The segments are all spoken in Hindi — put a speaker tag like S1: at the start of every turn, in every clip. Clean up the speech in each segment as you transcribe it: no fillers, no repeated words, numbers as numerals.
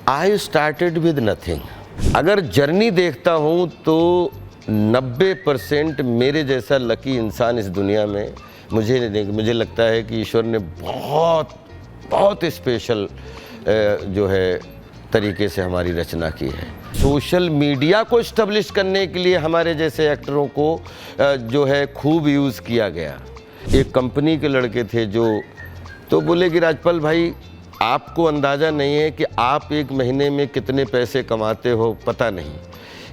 S1: I started with nothing. अगर जर्नी देखता हूँ तो 90% मेरे जैसा लकी इंसान इस दुनिया में मुझे लगता है कि ईश्वर ने बहुत बहुत स्पेशल जो है तरीके से हमारी रचना की है। सोशल मीडिया को इस्टेब्लिश करने के लिए हमारे जैसे एक्टरों को जो है खूब यूज़ किया गया। एक कंपनी के लड़के थे जो तो बोले कि राजपाल भाई, आपको अंदाज़ा नहीं है कि आप एक महीने में कितने पैसे कमाते हो, पता नहीं,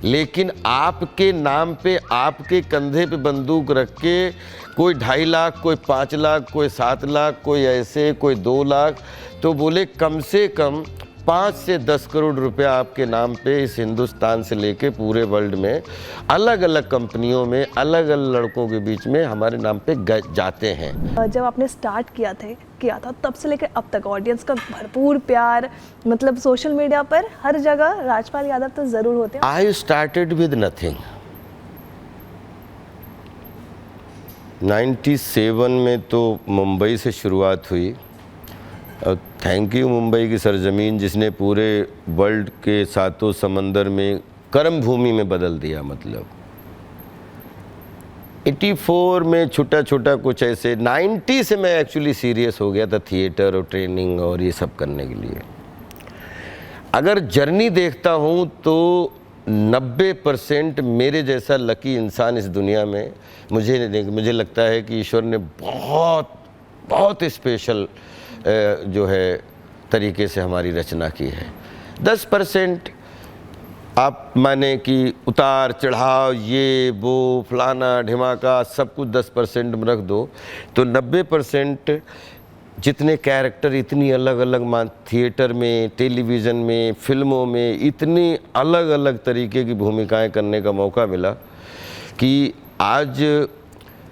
S1: लेकिन आपके नाम पे, आपके कंधे पे बंदूक रख के कोई 2.5 लाख, कोई 5 लाख, कोई 7 लाख, कोई ऐसे, कोई 2 लाख, तो बोले कम से कम 5 से 10 करोड़ रुपया आपके नाम पे इस हिंदुस्तान से लेके पूरे वर्ल्ड में अलग अलग कंपनियों में अलग अलग लड़कों के बीच में हमारे नाम पे जाते हैं।
S2: जब आपने स्टार्ट किया था तब से लेकर अब तक ऑडियंस का भरपूर प्यार, मतलब सोशल मीडिया पर हर जगह राजपाल यादव तो ज़रूर होते हैं।
S1: I started with nothing. 97 में तो मुंबई से शुरुआत हुई। थैंक यू मुंबई की सरजमीन जिसने पूरे वर्ल्ड के सातों समंदर में कर्म भूमि में बदल दिया। मतलब 84 में छोटा छोटा कुछ ऐसे, 90 से मैं एक्चुअली सीरियस हो गया था थिएटर और ट्रेनिंग और ये सब करने के लिए। अगर जर्नी देखता हूँ तो 90% मेरे जैसा लकी इंसान इस दुनिया में मुझे लगता है कि ईश्वर ने बहुत बहुत स्पेशल जो है तरीके से हमारी रचना की है। 10% आप माने कि उतार चढ़ाव, ये वो फलाना ढिमाका सब कुछ 10% में रख दो, तो 90% जितने कैरेक्टर इतनी अलग अलग थिएटर में, टेलीविज़न में, फिल्मों में इतनी अलग अलग तरीके की भूमिकाएं करने का मौका मिला कि आज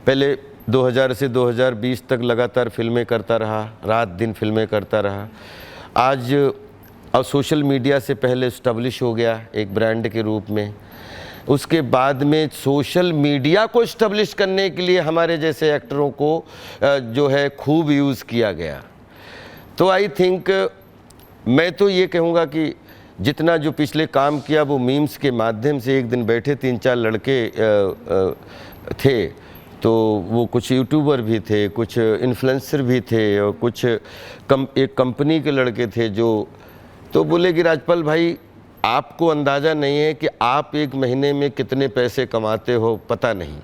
S1: पहले 2000 से 2020 तक लगातार फिल्में करता रहा, रात दिन फिल्में करता रहा। आज अब सोशल मीडिया से पहले इस्टेब्लिश हो गया एक ब्रांड के रूप में। उसके बाद में सोशल मीडिया को इस्टेब्लिश करने के लिए हमारे जैसे एक्टरों को जो है खूब यूज़ किया गया। तो आई थिंक मैं तो ये कहूँगा कि जितना जो पिछले काम किया वो मीम्स के माध्यम से, एक दिन बैठे 3-4 लड़के थे, तो वो कुछ यूट्यूबर भी थे, कुछ इन्फ्लुएंसर भी थे और कुछ एक कंपनी के लड़के थे जो तो बोले कि राजपाल भाई, आपको अंदाज़ा नहीं है कि आप एक महीने में कितने पैसे कमाते हो, पता नहीं,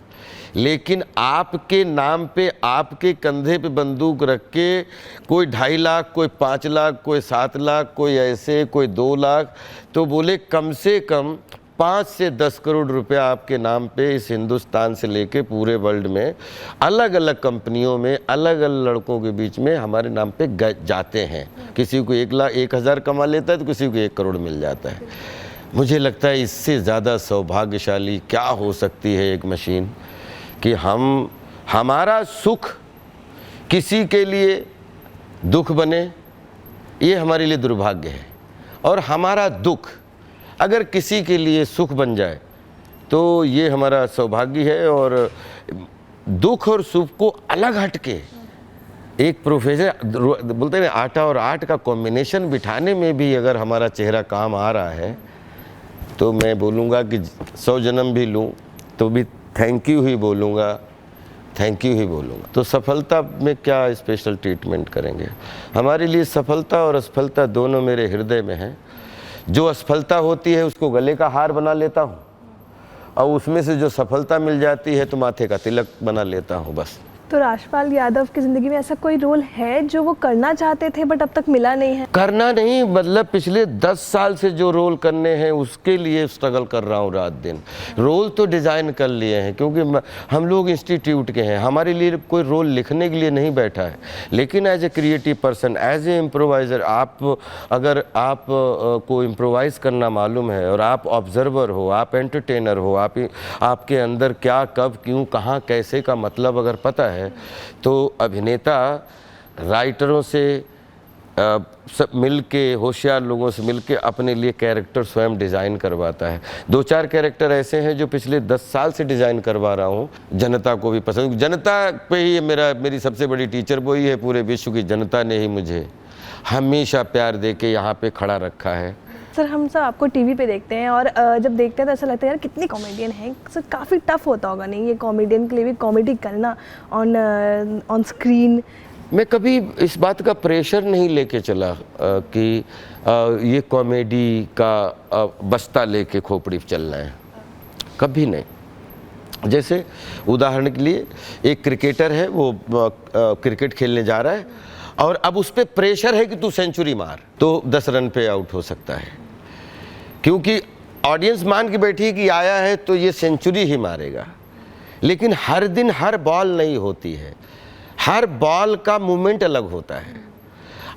S1: लेकिन आपके नाम पे, आपके कंधे पे बंदूक रख के कोई 2.5 लाख, कोई 5 लाख, कोई 7 लाख, कोई ऐसे, कोई 2 लाख, तो बोले कम से कम 5 से 10 करोड़ रुपया आपके नाम पे इस हिंदुस्तान से लेके पूरे वर्ल्ड में अलग अलग कंपनियों में अलग अलग लड़कों के बीच में हमारे नाम पे जाते हैं। किसी को 1,00,000 कमा लेता है तो किसी को 1 करोड़ मिल जाता है। मुझे लगता है इससे ज़्यादा सौभाग्यशाली क्या हो सकती है एक मशीन कि हमारा सुख किसी के लिए दुख बने, ये हमारे लिए दुर्भाग्य है, और हमारा दुख अगर किसी के लिए सुख बन जाए तो ये हमारा सौभाग्य है। और दुख और सुख को अलग हटके एक प्रोफेसर बोलते हैं आटा और आर्ट का कॉम्बिनेशन बिठाने में भी अगर हमारा चेहरा काम आ रहा है तो मैं बोलूँगा कि 100 जन्म भी लूँ तो भी थैंक यू ही बोलूँगा, थैंक यू ही बोलूँगा। तो सफलता में क्या स्पेशल ट्रीटमेंट करेंगे? हमारे लिए सफलता और असफलता दोनों मेरे हृदय में है। जो असफलता होती है उसको गले का हार बना लेता हूँ और उसमें से जो सफलता मिल जाती है तो माथे का तिलक बना लेता हूँ बस।
S2: तो राजपाल यादव की ज़िंदगी में ऐसा कोई रोल है जो वो करना चाहते थे बट अब तक मिला नहीं है? करना
S1: नहीं, मतलब पिछले 10 साल से जो रोल करने हैं उसके लिए स्ट्रगल कर रहा हूँ रात दिन। रोल तो डिज़ाइन कर लिए हैं क्योंकि हम लोग इंस्टीट्यूट के हैं, हमारे लिए कोई रोल लिखने के लिए नहीं बैठा है, लेकिन as a creative person, as a improviser, अगर आप को इम्प्रोवाइज़ करना मालूम है और आप ऑब्जर्वर हो, आप एंटरटेनर हो, आपके अंदर क्या, कब, क्यों, कहाँ, कैसे का मतलब अगर पता है तो अभिनेता राइटरों से सब मिल के, होशियार लोगों से मिल के अपने लिए कैरेक्टर स्वयं डिज़ाइन करवाता है। 2-4 कैरेक्टर ऐसे हैं जो पिछले 10 साल से डिज़ाइन करवा रहा हूँ। जनता को भी पसंद, जनता पे ही मेरी सबसे बड़ी टीचर वही है। पूरे विश्व की जनता ने ही मुझे हमेशा प्यार दे के यहाँ पे खड़ा रखा है।
S2: अक्सर हम सब आपको टीवी पे देखते हैं और जब देखते हैं तो ऐसा लगता है यार कितने कॉमेडियन हैं, सर काफ़ी टफ होता होगा नहीं ये कॉमेडियन के लिए भी कॉमेडी करना ऑन स्क्रीन।
S1: मैं कभी इस बात का प्रेशर नहीं लेके चला कि ये कॉमेडी का बस्ता लेके खोपड़ी पे चलना है, कभी नहीं। जैसे उदाहरण के लिए एक क्रिकेटर है, वो क्रिकेट खेलने जा रहा है और अब उस पर प्रेशर है कि तू सेंचुरी मार, तो 10 रन पे आउट हो सकता है, क्योंकि ऑडियंस मान के बैठी कि आया है तो ये सेंचुरी ही मारेगा। लेकिन हर दिन हर बॉल नहीं होती है, हर बॉल का मूवमेंट अलग होता है।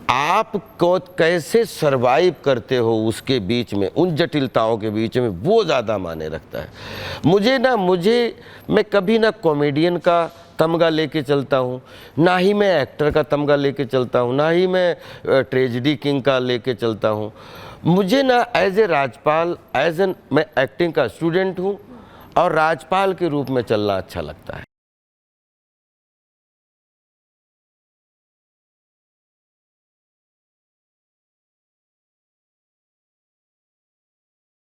S1: आप को कैसे सरवाइव करते हो उसके बीच में, उन जटिलताओं के बीच में, वो ज़्यादा मायने रखता है। मैं कभी ना कॉमेडियन का तमगा लेके चलता हूँ, ना ही मैं एक्टर का तमगा लेके चलता हूँ, ना ही मैं ट्रेजेडी किंग का लेके चलता हूँ। मुझे ना एज ए राजपाल, मैं एक्टिंग का स्टूडेंट हूँ और राजपाल के रूप में चलना अच्छा लगता है।